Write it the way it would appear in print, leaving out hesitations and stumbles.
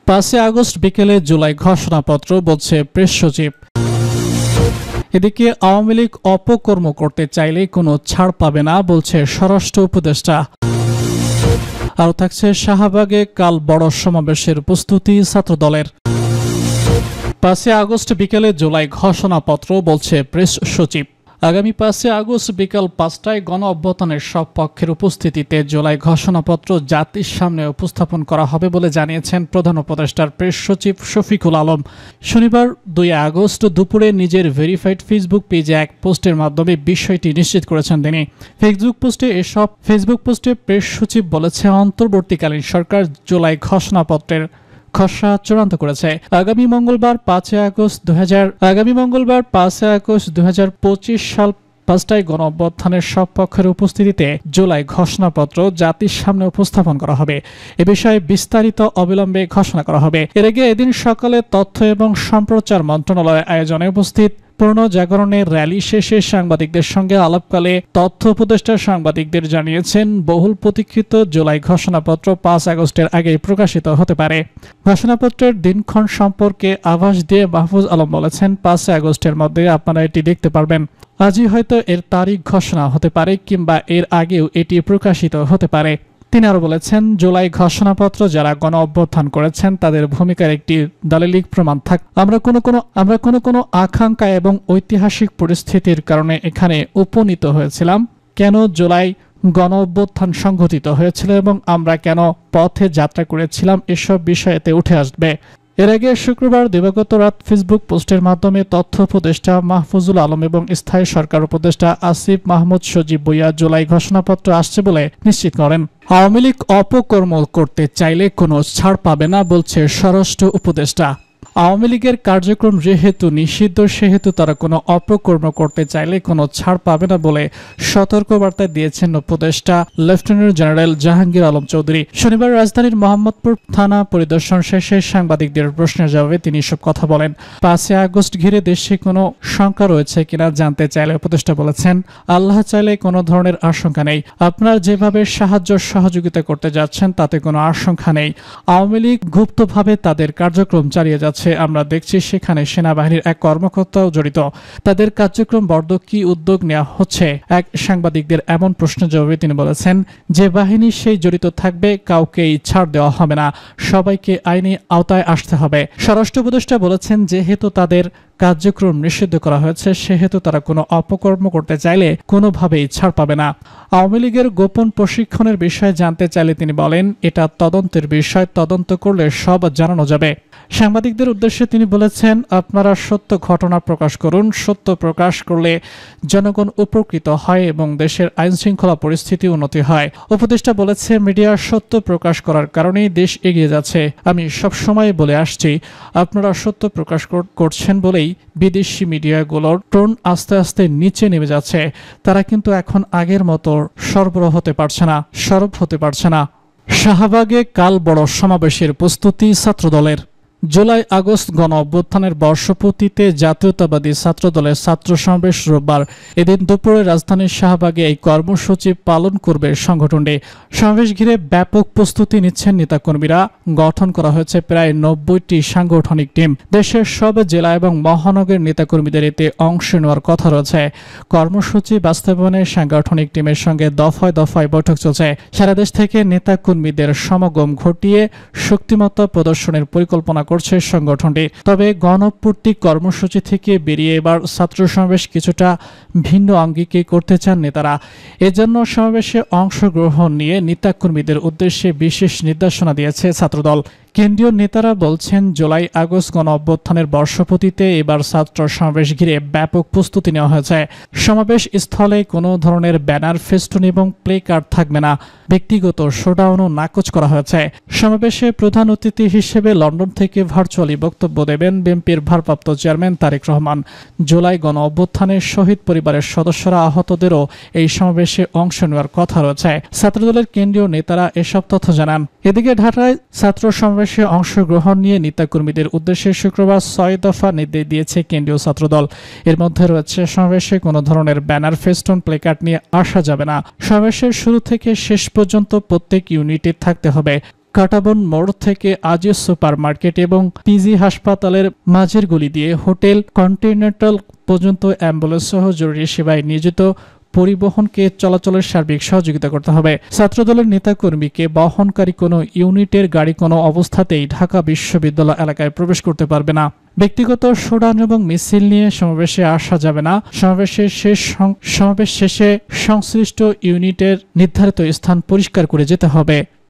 5 August বিকেলে জুলাই ঘোষণাপত্র, বলছে প্রেস সচিব। এদিকে আওয়ামী লীগ অপকর্ম করতে চাইলে কোনো ছাড় পাবে না, বলছে স্বরাষ্ট্র উপদেষ্টা। আরও থাকছে শাহবাগে কাল বড় সমাবেশের প্রস্তুতি ছাত্রদলের। 5 আগস্ট বিকেলে জুলাই ঘোষণাপত্র, বলছে প্রেস সচিব। আগামী 5 আগস্ট বিকাল 5টায় গণ অভ্যুত্থানের সব পক্ষের উপস্থিতিতে জুলাই ঘোষণাপত্র জাতির সামনে উপস্থাপন করা হবে বলে জানিয়েছেন প্রধান উপদেষ্টার প্রেস সচিব শফিকুল আলম। শনিবার 2 আগস্ট দুপুরে নিজের ভেরিফাইড ফেসবুক পেজে এক পোস্টের মাধ্যমে বিষয়টি নিশ্চিত করেছেন তিনি। ফেসবুক পোস্টে প্রেস সচিব বলেছে, অন্তর্বর্তীকালীন সরকার জুলাই ঘোষণাপত্রের খসড়া চূড়ান্ত করেছে। আগামী মঙ্গলবার 5 আগস্ট 2025 সাল 5টায় গণ অভ্যুত্থানের সব পক্ষের উপস্থিতিতে জুলাই ঘোষণাপত্র জাতির সামনে উপস্থাপন করা হবে। এ বিষয়ে বিস্তারিত অবিলম্বে ঘোষণা করা হবে। এর আগে এদিন সকালে তথ্য এবং সম্প্রচার মন্ত্রণালয়ের আয়োজনে উপস্থিত পূর্ণ জাগরণের র্যালি শেষে সাংবাদিকদের সঙ্গে আলাপকালে তথ্য উপদেষ্টা সাংবাদিকদের জানিয়েছেন, বহুল প্রতীক্ষিত জুলাই ঘোষণাপত্র 5 আগস্টের আগেই প্রকাশিত হতে পারে। ঘোষণাপত্রের দিনক্ষণ সম্পর্কে আভাস দিয়ে মাহফুজ আলম বলেছেন, 5 আগস্টের মধ্যে আপনারা এটি দেখতে পারবেন। আজই হয়তো এর তারিখ ঘোষণা হতে পারে কিংবা এর আগেও এটি প্রকাশিত হতে পারে। তিনি আরো বলেছেন, জুলাই ঘোষণাপত্র যারা গণ অভ্যুত্থান করেছেন তাদের ভূমিকার একটি দালিলিক প্রমাণ থাক। আমরা কোনো আকাঙ্ক্ষা এবং ঐতিহাসিক পরিস্থিতির কারণে এখানে উপনীত হয়েছিলাম। কেন জুলাই গণ অভ্যুত্থান সংঘটিত হয়েছিল এবং আমরা কেন পথে যাত্রা করেছিলাম, এসব বিষয়েতে উঠে আসবে। এর আগে শুক্রবার দিবাগত রাত ফেসবুক পোস্টের মাধ্যমে তথ্য উপদেষ্টা মাহফুজুল আলম এবং স্থায়ী সরকার উপদেষ্টা আসিফ মাহমুদ সজীব ভুঁইয়া জুলাই ঘোষণাপত্র আসছে বলে নিশ্চিত করেন। আওয়ামী লীগ অপকর্ম করতে চাইলে কোনো ছাড় পাবে না, বলছে স্বরাষ্ট্র উপদেষ্টা। আওয়ামী লীগের কার্যক্রম যেহেতু নিষিদ্ধ, সেহেতু তারা কোনো অপকর্ম করতে চাইলে কোনো ছাড় পাবে না বলে সতর্কবার্তা দিয়েছেন উপদেষ্টা লেফটেন্যান্ট জেনারেল জাহাঙ্গীর আলম চৌধুরী। শনিবার রাজধানীর মোহাম্মদপুর থানা পরিদর্শন শেষে সাংবাদিকদের প্রশ্নের জবাবে তিনি এসব কথা বলেন। 5 আগস্ট ঘিরে দেশে কোনো শঙ্কা রয়েছে কিনা জানতে চাইলে উপদেষ্টা বলেছেন, আল্লাহ চাইলে কোনো ধরনের আশঙ্কা নেই। আপনারা যেভাবে সহযোগিতা করতে যাচ্ছেন তাতে কোনো আশঙ্কা নেই। আওয়ামী লীগ গুপ্তভাবে তাদের কার্যক্রম চালিয়ে যাচ্ছে, আমরা দেখছি সেখানে সেনাবাহিনীর এক কর্মকর্তাও জড়িত। তাদের কার্যক্রম বর্দ কি উদ্যোগ নেওয়া হচ্ছে? এক সাংবাদিকদের এমন প্রশ্নের জবাবে তিনি বলেছেন, যে বাহিনী সেই জড়িত থাকবে কাউকেই ছাড় দেওয়া হবে না, সবাইকে আইনি আওতায় আসতে হবে। স্বরাষ্ট্র উপদেষ্টা বলেছেন, যেহেতু তাদের কার্যক্রম নিষিদ্ধ করা হয়েছে সেহেতু তারা কোনো অপকর্ম করতে চাইলে কোনোভাবেই ছাড় পাবে না। আওয়ামী লীগের গোপন প্রশিক্ষণের বিষয়ে জানতে চাইলে তিনি বলেন, এটা তদন্তের বিষয়, তদন্ত করলে সব জানানো যাবে। সাংবাদিকদের উদ্দেশ্যে তিনি বলেছেন, আপনারা সত্য ঘটনা প্রকাশ করুন, সত্য প্রকাশ করলে জনগণ উপকৃত হয় এবং দেশের আইনশৃঙ্খলা পরিস্থিতি উন্নতি হয়। উপদেষ্টা বলেছে, মিডিয়া সত্য প্রকাশ করার কারণেই দেশ এগিয়ে যাচ্ছে। আমি সবসময় বলে আসছি, আপনারা সত্য প্রকাশ করছেন বলেই বিদেশি মিডিয়াগুলোর টোন আস্তে আস্তে নিচে নেমে যাচ্ছে। তারা কিন্তু এখন আগের মতো সরব হতে পারছে না। শাহবাগে কাল বড় সমাবেশের প্রস্তুতি ছাত্রদলের। জুলাই আগস্ট গণ অভ্যুত্থানের বর্ষপূর্তিতে জাতীয়তাবাদী ছাত্রদলের ছাত্র সমাবেশ রোববার। এদিন দুপুরে রাজধানীর শাহবাগে এই কর্মসূচি পালন করবে সংগঠনটি। সমাবেশ ঘিরে ব্যাপক প্রস্তুতি নিচ্ছেন নেতাকর্মীরা। গঠন করা হয়েছে প্রায় 90টি সাংগঠনিক টিম। দেশের সব জেলা এবং মহানগরের নেতাকর্মীদের এতে অংশ নেওয়ার কথা রয়েছে। কর্মসূচি বাস্তবায়নে সাংগঠনিক টিমের সঙ্গে দফায় দফায় বৈঠক চলছে। সারা দেশ থেকে নেতাকর্মীদের সমাগম ঘটিয়ে শক্তিমত্তা প্রদর্শনের পরিকল্পনা করছে সংগঠনটি। তবে গণপূর্তি কর্মসূচি থেকে বেরিয়ে এবার ছাত্র সমাবেশ কিছুটা ভিন্ন আঙ্গিকে করতে চান নেতারা। এজন্য সমাবেশে অংশগ্রহণ নিয়ে নেতাকর্মীদের উদ্দেশ্যে বিশেষ নির্দেশনা দিয়েছে ছাত্রদল। কেন্দ্রীয় নেতারা বলছেন, জুলাই আগস্ট গণ অভ্যুত্থানের বর্ষপূর্তিতে এবার ছাত্র সমাবেশ ঘিরে ব্যাপক প্রস্তুতি নেওয়া হয়েছে। সমাবেশ স্থলে কোনো ধরনের ব্যানার, ফেস্টুন এবং প্লে কার্ড থাকবে না। ব্যক্তিগত শোডাউনও নাকচ করা হয়েছে। সমাবেশে প্রধান অতিথি হিসেবে লন্ডন থেকে ভার্চুয়ালি বক্তব্য দেবেন বিএনপির ভারপ্রাপ্ত চেয়ারম্যান তারেক রহমান। জুলাই গণ অভ্যুত্থানের শহীদ পরিবারের সদস্যরা, আহতদেরও এই সমাবেশে অংশ নেওয়ার কথা রয়েছে। ছাত্রদলের কেন্দ্রীয় নেতারা এসব তথ্য জানান। এদিকে ঢাকায় ছাত্র সমাবেশে অংশগ্রহণ নিয়ে নেতাকর্মীদের উদ্দেশ্যে শুক্রবার 6 দফা নির্দেশ দিয়েছে কেন্দ্রীয় ছাত্রদল। এর মধ্যে রয়েছে, সমাবেশে কোনো ধরনের ব্যানার, ফেস্টুন, প্লেকার্ড নিয়ে আসা যাবে না। সমাবেশের শুরু থেকে শেষ পর্যন্ত প্রত্যেক ইউনিটে থাকতে হবে কাটাবন মোড় থেকে আজিজ সুপার মার্কেট এবং পিজি হাসপাতালের মাঝের গলি দিয়ে হোটেল কন্টিনেন্টাল পর্যন্ত অ্যাম্বুলেন্স সহ জরুরি সেবায় নিয়োজিত পরিবহনকে চলাচলের সার্বিক সহযোগিতা করতে হবে। ছাত্রদলের নেতাকর্মীকে বহনকারী কোনো ইউনিটের গাড়ি কোনো অবস্থাতেই ঢাকা বিশ্ববিদ্যালয় এলাকায় প্রবেশ করতে পারবে না। ব্যক্তিগত শোডাউন এবং মিছিল নিয়ে সমাবেশে আসা যাবে না। সমাবেশ শেষে সংশ্লিষ্ট ইউনিটের নির্ধারিত স্থান পরিষ্কার করে যেতে হবে।